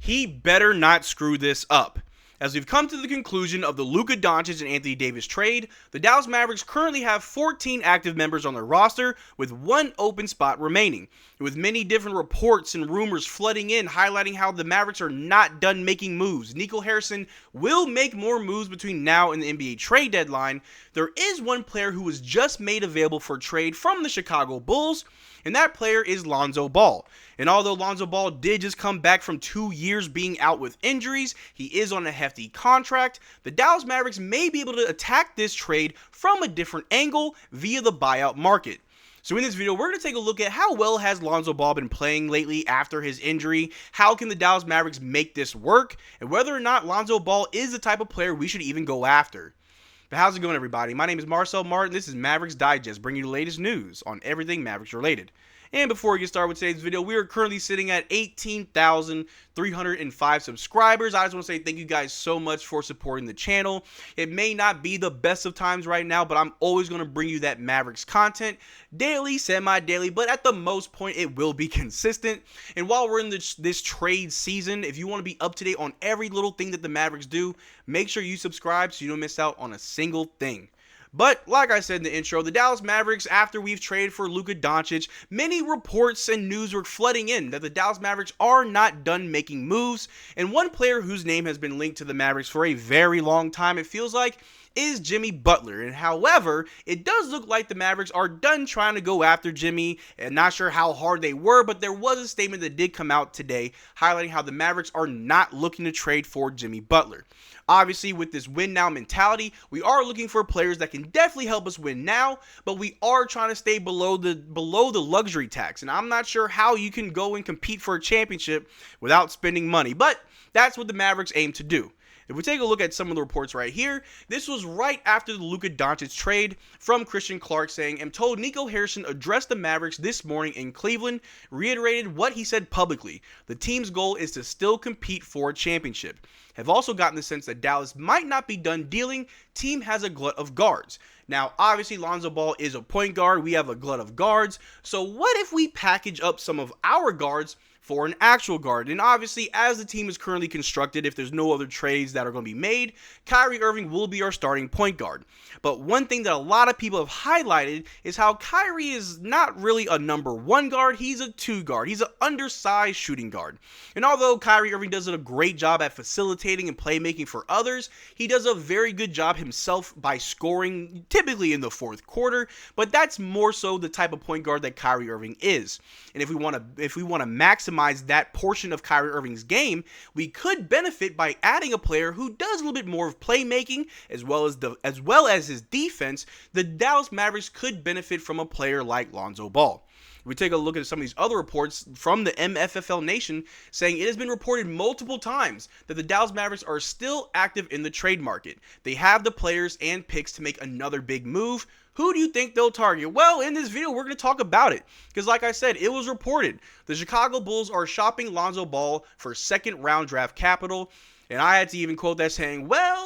he better not screw this up. As we've come to the conclusion of the Luka Doncic and Anthony Davis trade, the Dallas Mavericks currently have 14 active members on their roster with one open spot remaining. With many different reports and rumors flooding in highlighting how the Mavericks are not done making moves. Nico Harrison will make more moves between now and the NBA trade deadline. There is one player who was just made available for trade from the Chicago Bulls, and that player is Lonzo Ball. And although Lonzo Ball did just come back from 2 years being out with injuries, he is on a hefty contract. The Dallas Mavericks may be able to attack this trade from a different angle via the buyout market. So in this video, we're going to take a look at how well has Lonzo Ball been playing lately after his injury, how can the Dallas Mavericks make this work, and whether or not Lonzo Ball is the type of player we should even go after. But how's it going, everybody? My name is Marcel Martin. This is Mavs Digest, bringing you the latest news on everything Mavericks related. And before we get started with today's video, we are currently sitting at 18,305 subscribers. I just want to say thank you guys so much for supporting the channel. It may not be the best of times right now, but I'm always going to bring you that Mavericks content daily, semi-daily, but at the most point, it will be consistent. And while we're in this trade season, if you want to be up to date on every little thing that the Mavericks do, make sure you subscribe so you don't miss out on a single thing. But like I said in the intro, the Dallas Mavericks, after we've traded for Luka Doncic, many reports and news were flooding in that the Dallas Mavericks are not done making moves. And one player whose name has been linked to the Mavericks for a very long time, it feels like, is Jimmy Butler. And however, it does look like the Mavericks are done trying to go after Jimmy, and not sure how hard they were, but there was a statement that did come out today highlighting how the Mavericks are not looking to trade for Jimmy Butler. Obviously, with this win now mentality, we are looking for players that can definitely help us win now, but we are trying to stay below the luxury tax. And I'm not sure how you can go and compete for a championship without spending money, but that's what the Mavericks aim to do. If we take a look at some of the reports right here, this was right after the Luka Doncic trade from Christian Clark saying, "I'm told Nico Harrison addressed the Mavericks this morning in Cleveland, reiterated what he said publicly. The team's goal is to still compete for a championship. Have also gotten the sense that Dallas might not be done dealing. Team has a glut of guards." Now, obviously, Lonzo Ball is a point guard. We have a glut of guards. So what if we package up some of our guards for an actual guard? And obviously, as the team is currently constructed, if there's no other trades that are going to be made, Kyrie Irving will be our starting point guard. But one thing that a lot of people have highlighted is how Kyrie is not really a number one guard. He's a two guard. He's an undersized shooting guard. And although Kyrie Irving does a great job at facilitating and playmaking for others, he does a very good job himself by scoring, typically in the fourth quarter. But that's more so the type of point guard that Kyrie Irving is. And if we want to maximize that portion of Kyrie Irving's game, we could benefit by adding a player who does a little bit more of playmaking as well as his defense. The Dallas Mavericks could benefit from a player like Lonzo Ball. We take a look at some of these other reports from the MFFL Nation saying it has been reported multiple times that the Dallas Mavericks are still active in the trade market. They have the players and picks to make another big move. Who do you think they'll target? Well, in this video, we're going to talk about it. Because like I said, it was reported the Chicago Bulls are shopping Lonzo Ball for second round draft capital. And I had to even quote that saying, well.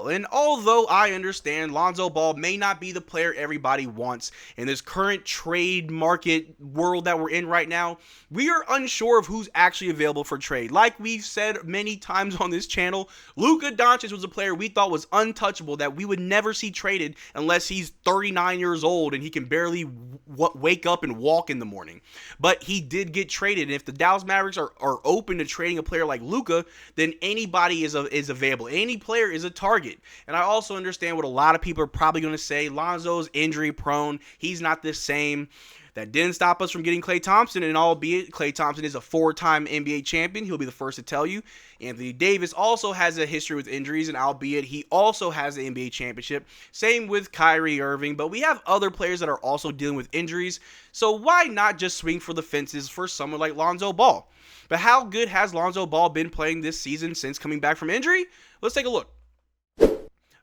And although I understand Lonzo Ball may not be the player everybody wants in this current trade market world that we're in right now, we are unsure of who's actually available for trade. Like we've said many times on this channel, Luka Doncic was a player we thought was untouchable, that we would never see traded unless he's 39 years old and he can barely wake up and walk in the morning. But he did get traded. And if the Dallas Mavericks are open to trading a player like Luka, then anybody is available. Any player is a target. And I also understand what a lot of people are probably going to say. Lonzo's injury prone. He's not the same. That didn't stop us from getting Klay Thompson, and albeit Klay Thompson is a four-time NBA champion, he'll be the first to tell you. Anthony Davis also has a history with injuries, and albeit he also has the NBA championship. Same with Kyrie Irving, but we have other players that are also dealing with injuries, so why not just swing for the fences for someone like Lonzo Ball? But how good has Lonzo Ball been playing this season since coming back from injury? Let's take a look.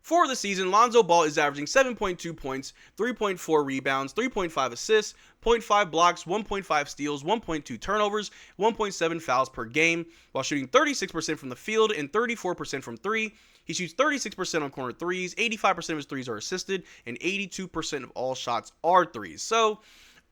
For the season, Lonzo Ball is averaging 7.2 points, 3.4 rebounds, 3.5 assists, 0.5 blocks, 1.5 steals, 1.2 turnovers, 1.7 fouls per game, while shooting 36% from the field and 34% from three. He shoots 36% on corner threes, 85% of his threes are assisted, and 82% of all shots are threes. So,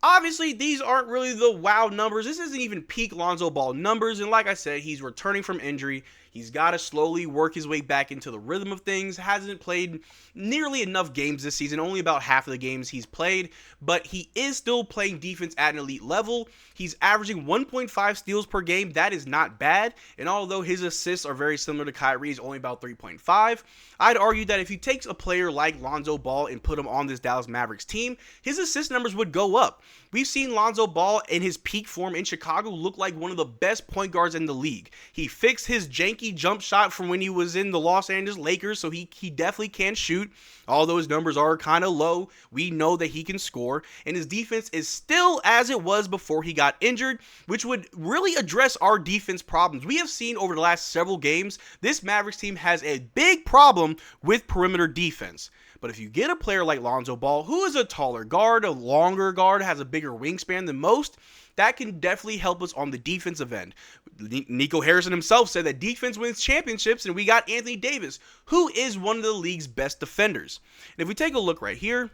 Obviously, these aren't really the wow numbers. This isn't even peak Lonzo Ball numbers. And like I said, he's returning from injury. He's got to slowly work his way back into the rhythm of things. Hasn't played nearly enough games this season. Only about half of the games he's played. But he is still playing defense at an elite level. He's averaging 1.5 steals per game. That is not bad. And although his assists are very similar to Kyrie's, only about 3.5, I'd argue that if you take a player like Lonzo Ball and put him on this Dallas Mavericks team, his assist numbers would go up. We've seen Lonzo Ball in his peak form in Chicago look like one of the best point guards in the league. He fixed his janky jump shot from when he was in the Los Angeles Lakers, so he definitely can shoot. Although his numbers are kind of low, we know that he can score, and his defense is still as it was before he got injured, which would really address our defense problems. We have seen over the last several games, this Mavericks team has a big problem with perimeter defense. But if you get a player like Lonzo Ball, who is a taller guard, a longer guard, has a bigger wingspan than most, that can definitely help us on the defensive end. Nico Harrison himself said that defense wins championships, and we got Anthony Davis, who is one of the league's best defenders. And if we take a look right here,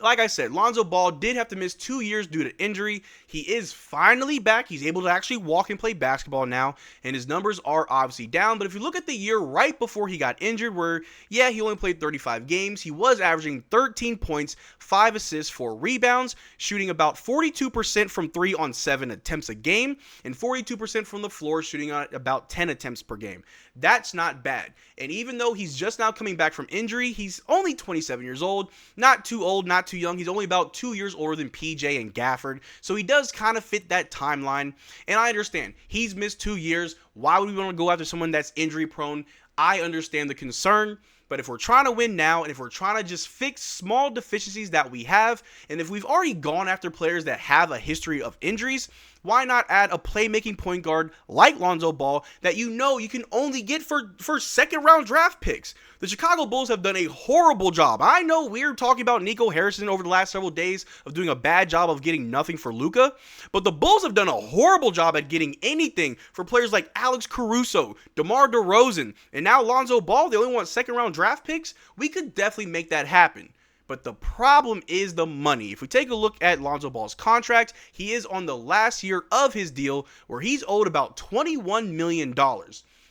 like I said, Lonzo Ball did have to miss 2 years due to injury. He is finally back. He's able to actually walk and play basketball now, and his numbers are obviously down. But if you look at the year right before he got injured, where, yeah, he only played 35 games, he was averaging 13 points, 5 assists, 4 rebounds, shooting about 42% from 3 on 7 attempts a game, and 42% from the floor, shooting on about 10 attempts per game. That's not bad. And even though he's just now coming back from injury, he's only 27 years old, not too old, not too young. He's only about 2 years older than PJ and Gafford, so he does kind of fit that timeline. And I understand he's missed 2 years. Why would we want to go after someone that's injury prone? I understand the concern, but if we're trying to win now, and if we're trying to just fix small deficiencies that we have, and if we've already gone after players that have a history of injuries, why not add a playmaking point guard like Lonzo Ball that you know you can only get for second round draft picks? The Chicago Bulls have done a horrible job. I know we're talking about Nico Harrison over the last several days of doing a bad job of getting nothing for Luka, but the Bulls have done a horrible job at getting anything for players like Alex Caruso, DeMar DeRozan, and now Lonzo Ball. They only want second round draft picks. We could definitely make that happen. But the problem is the money. If we take a look at Lonzo Ball's contract, he is on the last year of his deal where he's owed about $21 million.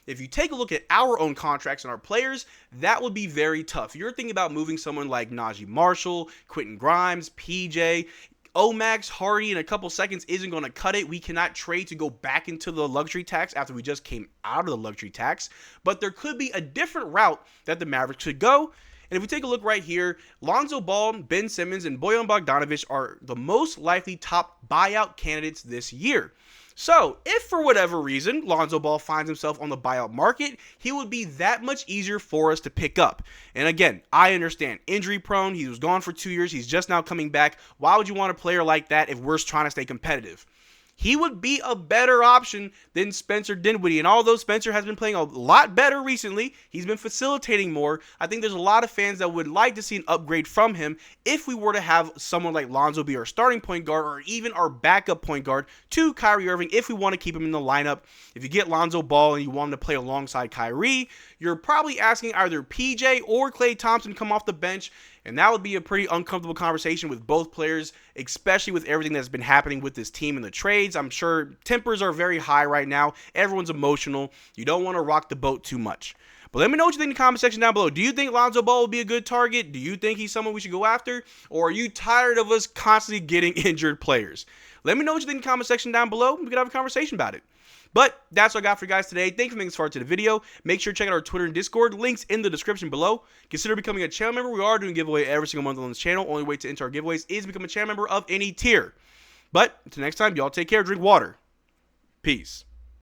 If you take a look at our own contracts and our players, that would be very tough. You're thinking about moving someone like Najee Marshall, Quentin Grimes, PJ, Omax, Hardy in a couple seconds isn't going to cut it. We cannot trade to go back into the luxury tax after we just came out of the luxury tax. But there could be a different route that the Mavericks could go. And if we take a look right here, Lonzo Ball, Ben Simmons, and Bojan Bogdanovic are the most likely top buyout candidates this year. So, if for whatever reason Lonzo Ball finds himself on the buyout market, he would be that much easier for us to pick up. And again, I understand, injury prone, he was gone for 2 years, he's just now coming back. Why would you want a player like that if we're trying to stay competitive? He would be a better option than Spencer Dinwiddie. And although Spencer has been playing a lot better recently, he's been facilitating more. I think there's a lot of fans that would like to see an upgrade from him if we were to have someone like Lonzo be our starting point guard or even our backup point guard to Kyrie Irving if we want to keep him in the lineup. If you get Lonzo Ball and you want him to play alongside Kyrie, you're probably asking either PJ or Klay Thompson to come off the bench. And that would be a pretty uncomfortable conversation with both players, especially with everything that's been happening with this team and the trades. I'm sure tempers are very high right now. Everyone's emotional. You don't want to rock the boat too much. But let me know what you think in the comment section down below. Do you think Lonzo Ball would be a good target? Do you think he's someone we should go after? Or are you tired of us constantly getting injured players? Let me know what you think in the comment section down below. We can have a conversation about it. But that's what I got for you guys today. Thank you for making this far to the video. Make sure to check out our Twitter and Discord. Links in the description below. Consider becoming a channel member. We are doing a giveaway every single month on this channel. Only way to enter our giveaways is to become a channel member of any tier. But until next time, y'all take care. Drink water. Peace.